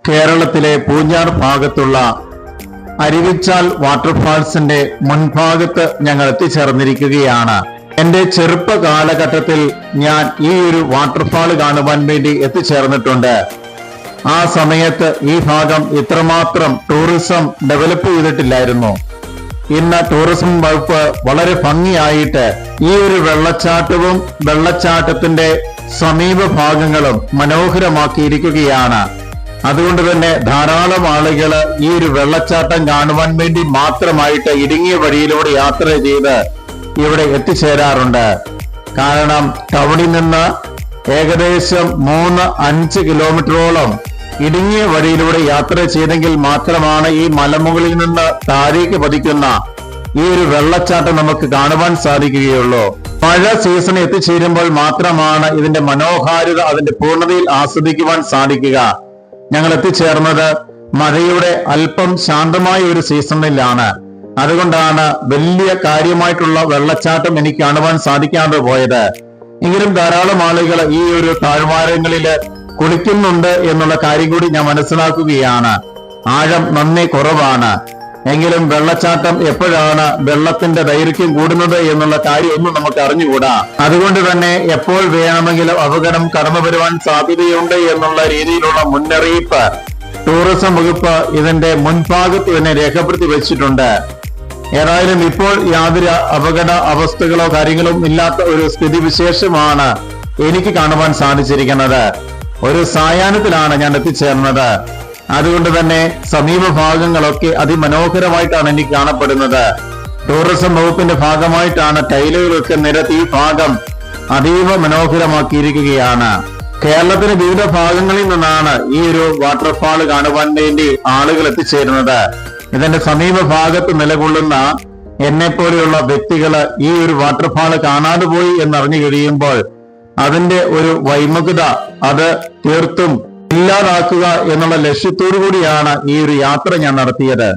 കേരളത്തിലെ പൂഞ്ഞാർ ഭാഗത്തുള്ള അരുവിച്ചാൽ വാട്ടർഫാൾസിന്റെ മുൻഭാഗത്ത് ഞങ്ങൾ എത്തിച്ചേർന്നിരിക്കുകയാണ്. എന്റെ ചെറുപ്പ കാലഘട്ടത്തിൽ ഞാൻ ഈ ഒരു വാട്ടർഫാൾ കാണുവാൻ വേണ്ടി എത്തിച്ചേർന്നിട്ടുണ്ട്. ആ സമയത്ത് ഈ ഭാഗം ഇത്രമാത്രം ടൂറിസം ഡെവലപ്പ് ചെയ്തിട്ടില്ലായിരുന്നു. ഇന്ന് ടൂറിസം വകുപ്പ് വളരെ ഭംഗിയായിട്ട് ഈ ഒരു വെള്ളച്ചാട്ടവും വെള്ളച്ചാട്ടത്തിന്റെ സമീപ ഭാഗങ്ങളും മനോഹരമാക്കിയിരിക്കുകയാണ്. അതുകൊണ്ട് തന്നെ ധാരാളം ആളുകൾ ഈ ഒരു വെള്ളച്ചാട്ടം കാണുവാൻ വേണ്ടി മാത്രമായിട്ട് ഇടുങ്ങിയ വഴിയിലൂടെ യാത്ര ചെയ്ത് ഇവിടെ എത്തിച്ചേരാറുണ്ട്. കാരണം ടൗണിൽ നിന്ന് ഏകദേശം 3-5 കിലോമീറ്ററോളം ഇടുങ്ങിയ വഴിയിലൂടെ യാത്ര ചെയ്തെങ്കിൽ മാത്രമാണ് ഈ മലമുകളിൽ നിന്ന് താഴേക്ക് പതിക്കുന്ന ഈ ഒരു വെള്ളച്ചാട്ടം നമുക്ക് കാണുവാൻ സാധിക്കുകയുള്ളൂ. മഴ സീസൺ എത്തിച്ചേരുമ്പോൾ മാത്രമാണ് ഇതിന്റെ മനോഹാരിത അതിന്റെ പൂർണ്ണതയിൽ ആസ്വദിക്കുവാൻ സാധിക്കുക. ഞങ്ങൾ എത്തിച്ചേർന്നത് മഴയുടെ അല്പം ശാന്തമായ ഒരു സീസണിലാണ്. അതുകൊണ്ടാണ് വലിയ കാര്യമായിട്ടുള്ള വെള്ളച്ചാട്ടം എനിക്ക് കാണുവാൻ സാധിക്കാതെ പോയത്. എങ്കിലും ധാരാളം ആളുകൾ ഈ ഒരു താഴ്വാരങ്ങളില് കുളിക്കുന്നുണ്ട് എന്നുള്ള കാര്യം കൂടി ഞാൻ മനസ്സിലാക്കുകയാണ്. ആഴം നന്നേ കുറവാണ്. എങ്കിലും വെള്ളച്ചാട്ടം എപ്പോഴാണ് വെള്ളത്തിന്റെ ദൈർഘ്യം കൂടുന്നത് എന്നുള്ള കാര്യം ഒന്നും നമുക്ക് അറിഞ്ഞുകൂടാ. അതുകൊണ്ട് തന്നെ എപ്പോൾ വേണമെങ്കിലും അപകടം കടന്നു വരുവാൻ സാധ്യതയുണ്ട് എന്നുള്ള രീതിയിലുള്ള മുന്നറിയിപ്പ് ടൂറിസം വകുപ്പ് ഇതിന്റെ മുൻഭാഗത്ത് തന്നെ രേഖപ്പെടുത്തി വെച്ചിട്ടുണ്ട്. ഏതായാലും ഇപ്പോൾ യാതൊരു അപകട അവസ്ഥകളോ കാര്യങ്ങളോ ഇല്ലാത്ത ഒരു സ്ഥിതിവിശേഷമാണ് എനിക്ക് കാണുവാൻ സാധിച്ചിരിക്കുന്നത്. ഒരു സായാഹ്നത്തിലാണ് ഞാൻ എത്തിച്ചേർന്നത്. അതുകൊണ്ട് തന്നെ സമീപ ഭാഗങ്ങളൊക്കെ അതിമനോഹരമായിട്ടാണ് എനിക്ക് കാണപ്പെടുന്നത്. ടൂറിസം വകുപ്പിന്റെ ഭാഗമായിട്ടാണ് ടൈലുകളൊക്കെ നിരത്തി ഈ ഭാഗം അതീവ മനോഹരമാക്കിയിരിക്കുകയാണ്. കേരളത്തിന്റെ വിവിധ ഭാഗങ്ങളിൽ നിന്നാണ് ഈ ഒരു വാട്ടർഫാൾ കാണുവാൻ വേണ്ടി ആളുകൾ എത്തിച്ചേരുന്നത്. ഇതിന്റെ സമീപ ഭാഗത്ത് നിലകൊള്ളുന്ന എന്നെ പോലെയുള്ള വ്യക്തികള് ഈ ഒരു വാട്ടർഫാൾ കാണാതെ പോയി എന്നറിഞ്ഞു കഴിയുമ്പോൾ അതിന്റെ ഒരു വൈമുഖത അത് തീർത്തും ഇല്ലാതാക്കുക എന്നുള്ള ലക്ഷ്യത്തോടു കൂടിയാണ് ഈ ഒരു യാത്ര ഞാൻ നടത്തിയത്.